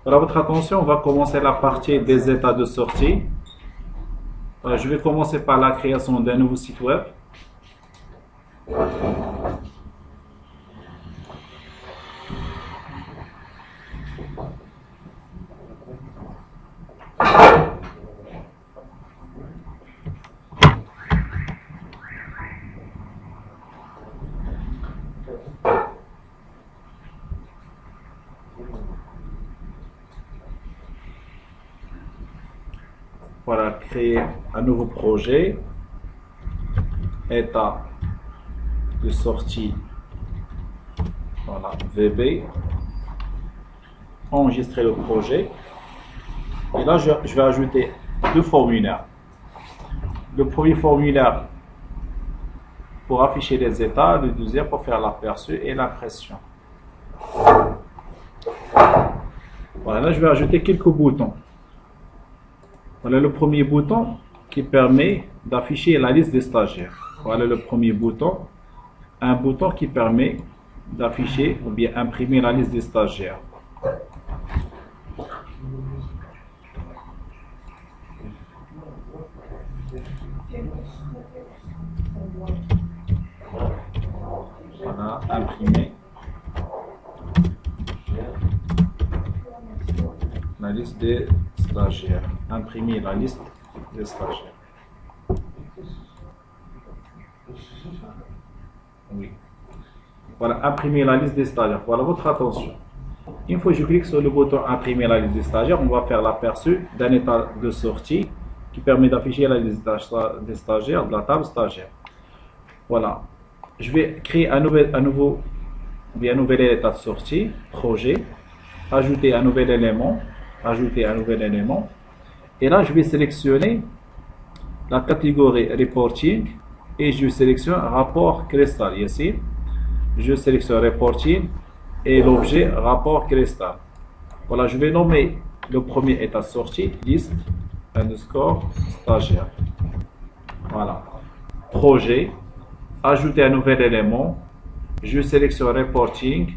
Voilà, votre attention, on va commencer la partie des états de sortie. Je vais commencer par la création d'un nouveau site web. Voilà, créer un nouveau projet, état de sortie, voilà, VB, enregistrer le projet, et là je vais ajouter deux formulaires. Le premier formulaire pour afficher les états, le deuxième pour faire l'aperçu et l'impression. Voilà, là je vais ajouter quelques boutons. Voilà le premier bouton qui permet d'afficher la liste des stagiaires. Voilà le premier bouton. Un bouton qui permet d'afficher ou bien imprimer la liste des stagiaires. Voilà, imprimer la liste des stagiaires. Imprimer la liste des stagiaires. Oui. Voilà, imprimer la liste des stagiaires. Voilà votre attention. Une fois que je clique sur le bouton imprimer la liste des stagiaires, on va faire l'aperçu d'un état de sortie qui permet d'afficher la liste des stagiaires de la table stagiaire. Voilà. Je vais créer un nouvel état de sortie, projet, ajouter un nouvel élément, et là je vais sélectionner la catégorie reporting et je sélectionne rapport cristal. Ici, je sélectionne reporting et l'objet rapport cristal. Voilà, je vais nommer le premier état de sortie liste underscore stagiaire. Voilà, projet, ajouter un nouvel élément, je sélectionne reporting,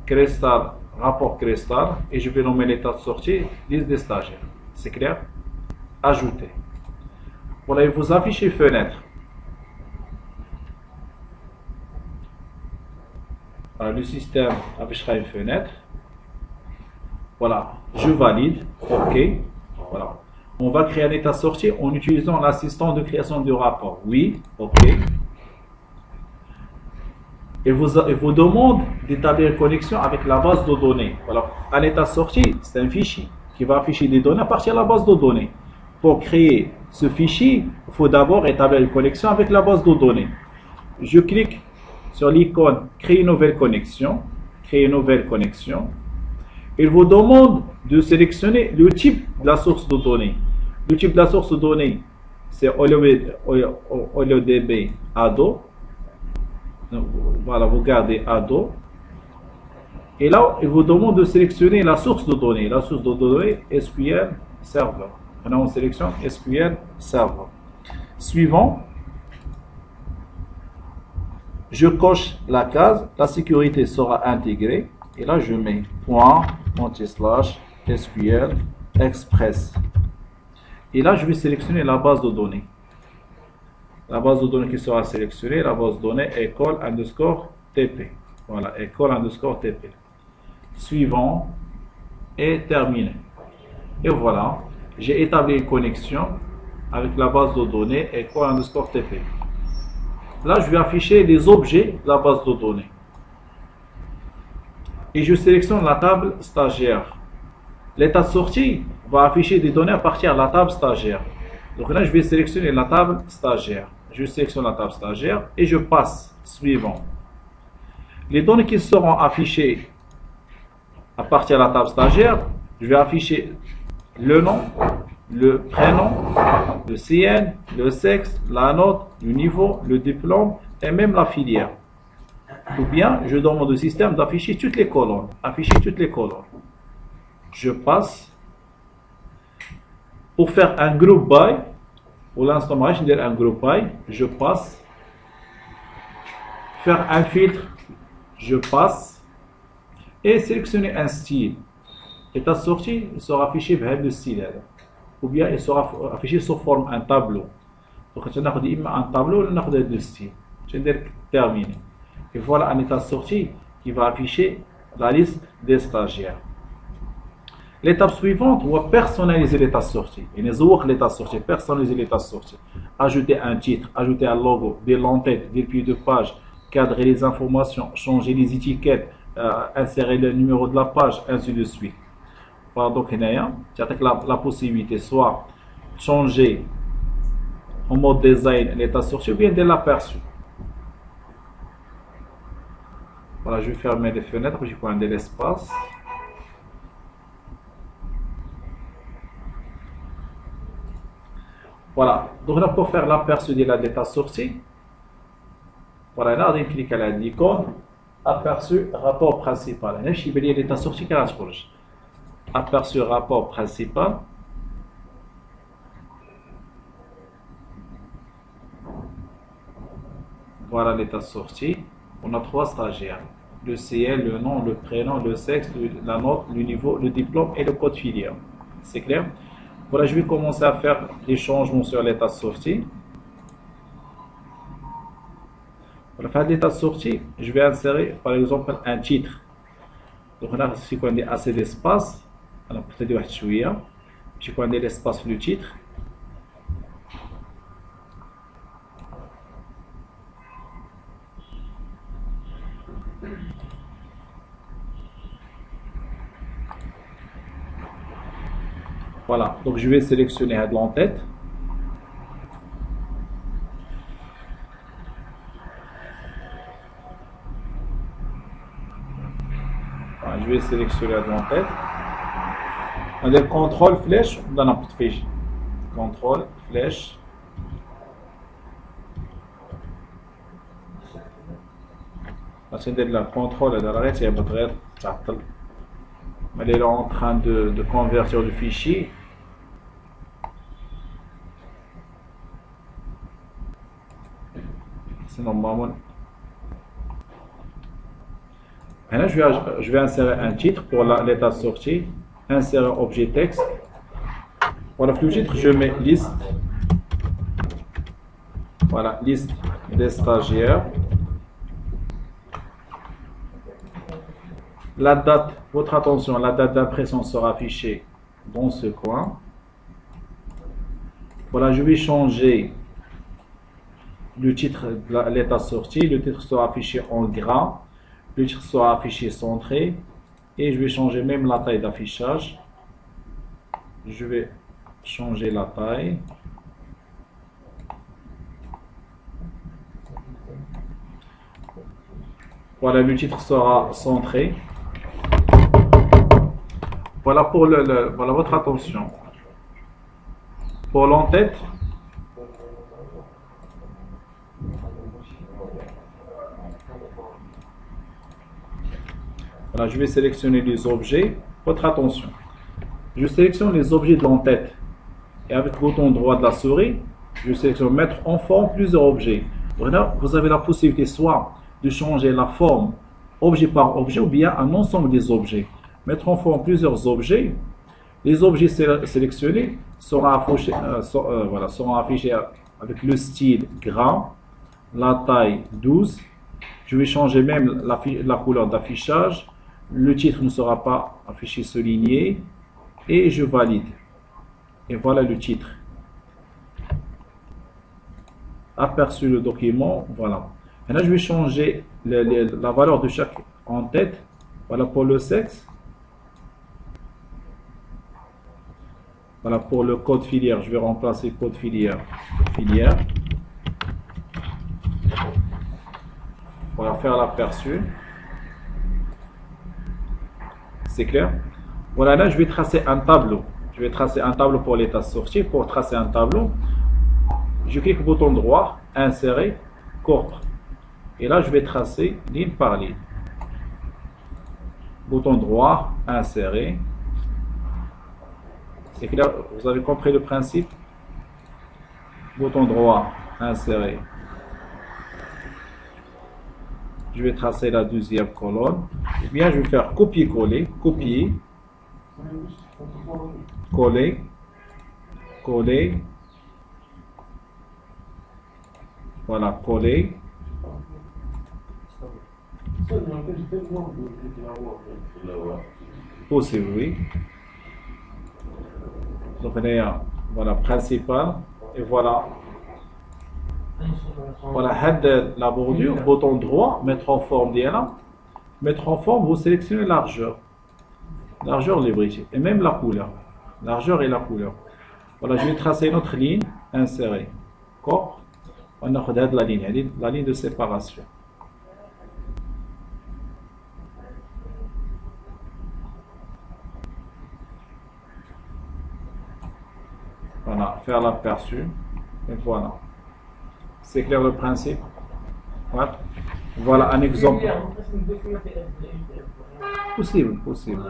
cristal, rapport cristal et je vais nommer l'état de sortie liste des stagiaires. C'est clair? Ajouter. Voilà, il vous affiche une fenêtre. Voilà, le système affichera une fenêtre. Voilà, je valide. OK. Voilà. On va créer un état de sortie en utilisant l'assistant de création du rapport. Oui. OK. Il vous demande d'établir une connexion avec la base de données. Voilà. Un état de sortie, c'est un fichier qui va afficher des données à partir de la base de données. Pour créer ce fichier, il faut d'abord établir une connexion avec la base de données. Je clique sur l'icône créer une nouvelle connexion. Il vous demande de sélectionner le type de la source de données. Le type de la source de données, c'est OLEDB ADO. Voilà, vous gardez ADO. Et là, il vous demande de sélectionner la source de données. La source de données SQL Server. Maintenant, on sélectionne SQL Server. Suivant, je coche la case, la sécurité sera intégrée. Et là, je mets ./SQL Express. Et là, je vais sélectionner la base de données. La base de données qui sera sélectionnée, la base de données école_TP. Voilà, école_TP. Suivant et terminé. Et voilà, j'ai établi une connexion avec la base de données école_TP. Là, je vais afficher les objets de la base de données. Et je sélectionne la table stagiaire. L'état de sortie va afficher des données à partir de la table stagiaire. Donc là, je vais sélectionner la table stagiaire. Je sélectionne la table stagiaire et je passe suivant. Les données qui seront affichées à partir de la table stagiaire, je vais afficher le nom, le prénom, le CN, le sexe, la note, le niveau, le diplôme et même la filière. Ou bien, je demande au système d'afficher toutes les colonnes. Je passe. Pour faire un group by, pour l'instant, je vais dire un group by, je passe. Faire un filtre, je passe. Et sélectionner un style. l'état de sortie il sera affiché بهذا le style هذا, ou bien il sera affiché sous forme un tableau. Donc tu n'as pas un tableau, on a deux styles. Je vais terminer. Et voilà un état de sortie qui va afficher la liste des stagiaires. L'étape suivante, on va personnaliser l'état de sortie. Et les autres l'état de sortie, personnaliser l'état de sortie. Ajouter un titre, ajouter un logo, des l'entête, des pieds de page, cadrer les informations, changer les étiquettes, insérer le numéro de la page, ainsi de suite. Voilà, donc il y a la possibilité soit changer en mode design l'état de sortie ou bien de l'aperçu. Voilà, je vais fermer les fenêtres, je vais prendre de l'espace. Voilà, donc là pour faire l'aperçu de l'état de sortie, voilà, là on clique à l'icône aperçu rapport principal. Là je vais l'état de sortie qui est aperçu rapport principal. Voilà l'état de sortie. On a 3 stagiaires. Le CL, le nom, le prénom, le sexe, la note, le niveau, le diplôme et le code filière. C'est clair? Voilà, je vais commencer à faire des changements sur l'état de sortie. Pour faire l'état de sortie, je vais insérer par exemple un titre. Donc là, si on a assez d'espace, alors peut-être que je vais prendre l'espace du titre. Voilà, donc je vais sélectionner de l'entête. Voilà, je vais sélectionner de l'entête. On a contrôle flèche, on donne un peu de fiche. Contrôle flèche. C'est de la contrôle de l'arrêt, il y a votre elle est en train de convertir le fichier. C'est normalement. Maintenant, je vais insérer un titre pour l'état de sortie. Insérer objet texte. Pour le titre, je mets liste. Voilà, liste des stagiaires. La date, votre attention, la date d'impression sera affichée dans ce coin. Voilà, je vais changer le titre de l'état de sortie. Le titre sera affiché en gras. Le titre sera affiché centré. Et je vais changer même la taille d'affichage. Je vais changer la taille. Voilà, le titre sera centré. Voilà pour voilà votre attention. Pour l'entête, voilà, je vais sélectionner les objets. Votre attention. Je sélectionne les objets de l'entête. Et avec le bouton droit de la souris, je sélectionne mettre en forme plusieurs objets. Voilà, vous avez la possibilité soit de changer la forme objet par objet ou bien un ensemble des objets. Mettre en forme plusieurs objets. Les objets sélectionnés seront affichés, seront affichés avec le style gras, la taille 12. Je vais changer même la couleur d'affichage. Le titre ne sera pas affiché souligné. Et je valide. Et voilà le titre. Aperçu le document. Voilà. Maintenant, je vais changer la valeur de chaque en-tête. Voilà pour le sexe. Voilà pour le code filière. Je vais remplacer code filière. Voilà, faire l'aperçu. C'est clair? Voilà, là, je vais tracer un tableau. Je vais tracer un tableau pour l'état de sortie. Pour tracer un tableau, je clique bouton droit, insérer, courbe. Et là, je vais tracer ligne par ligne. Bouton droit, insérer. C'est clair, vous avez compris le principe? Bouton droit, insérer. Je vais tracer la deuxième colonne. Et bien, je vais faire copier-coller, copier. coller, coller, voilà, coller, possible, oui. Donc on est, voilà, principal, et voilà. Voilà, la bordure, bouton droit, mettre en forme d'IALA. Mettre en forme, vous sélectionnez largeur. Largeur, les et même la couleur. Largeur et la couleur. Voilà, je vais tracer notre ligne, insérer. D'accord? On a la ligne de séparation. Voilà, faire l'aperçu. Et voilà. C'est clair le principe? Voilà. Voilà un exemple. Possible, possible.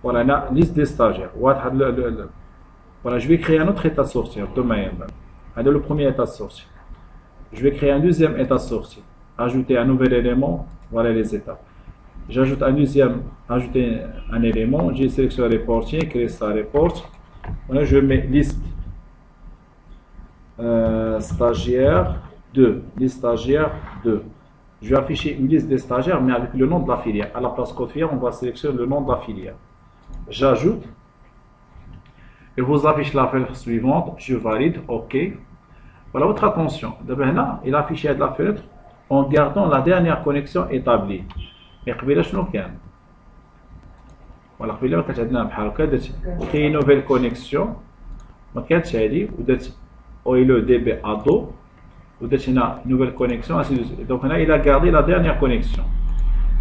Voilà, on a liste des stagiaires. Voilà, je vais créer un autre état de sortie. Demain, le premier état de sortie. Je vais créer un deuxième état de sortie. Ajouter un nouvel élément. Voilà les étapes. J'ajoute un deuxième, ajouter un élément. J'ai sélectionné reporting, créer ça report. Voilà, je mets liste stagiaire 2. Liste stagiaire 2. Je vais afficher une liste des stagiaires, mais avec le nom de la filière. À la place code filière, on va sélectionner le nom de la filière. J'ajoute. Et vous affichez la fenêtre suivante. Je valide. OK. Voilà votre attention. D'abord, il a affiché la fenêtre en gardant la dernière connexion établie. Et voilà, créer une nouvelle connexion. le DB ado ou une nouvelle connexion, ainsi de suite. Donc là, il a gardé la dernière connexion.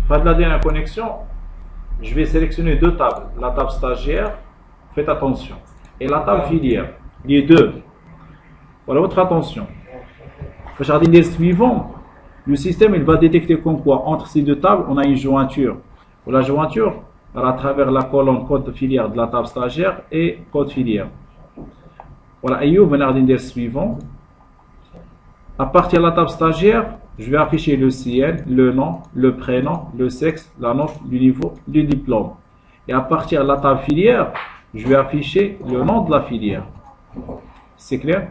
Pas de la dernière connexion, je vais sélectionner deux tables, la table stagiaire, faites attention, et la table filière, les deux. Voilà votre attention. Le jardinier suivant, le système il va détecter comme quoi entre ces deux tables on a une jointure. Pour la jointure, à travers la colonne code filière de la table stagiaire et code filière. Voilà, et le jardinier suivant. À partir de la table stagiaire, je vais afficher le CN, le nom, le prénom, le sexe, la note, le niveau, le diplôme. Et à partir de la table filière, je vais afficher le nom de la filière. C'est clair?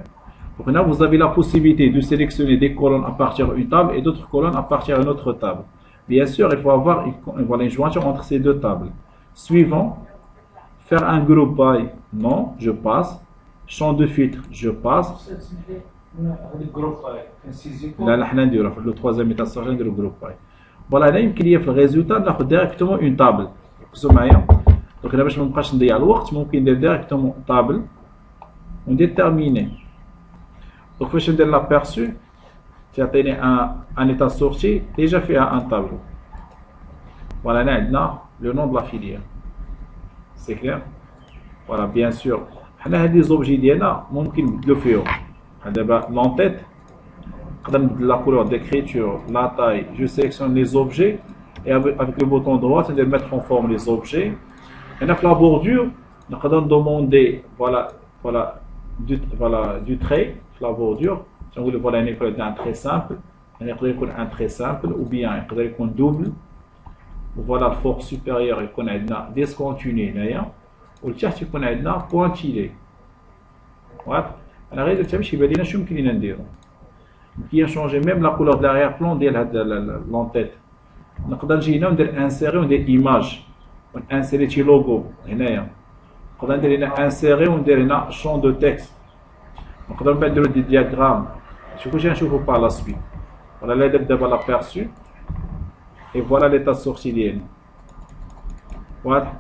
Donc là, vous avez la possibilité de sélectionner des colonnes à partir d'une table et d'autres colonnes à partir d'une autre table. Bien sûr, il faut avoir une jointure entre ces deux tables. Suivant, faire un group by, non, je passe. Champ de filtre, je passe. Là, le troisième état de le groupe. Voilà, là, il y a le résultat, on a directement une table. Donc, là, je vais me dire, on peut directement une table. On détermine. Donc, je vais l'aperçu. Tu as un état de sortie déjà fait un tableau. Voilà, là, le nom de la filière. C'est clair? Voilà, bien sûr. On a des objets d'IALA, on peut le faire. L'entête, la couleur d'écriture, la taille, je sélectionne les objets et avec le bouton droit, c'est de mettre en forme les objets. Et avec la bordure, on peut demander du trait, la bordure. Si on veut voir un trait simple, un trait simple ou bien un double. Voilà, la force supérieure, il y a discontinué. Ou le tchèque, il y a pointillé. Voilà. On a réalisé qui a changé même la couleur de l'arrière-plan de l'entête. On a insérer une image. On a inséré le logo. On a inséré un champ de texte. On a mettre des diagrammes. Je vais par la suite. Voilà d'abord l'aperçu. Et voilà l'état sorti. Voilà.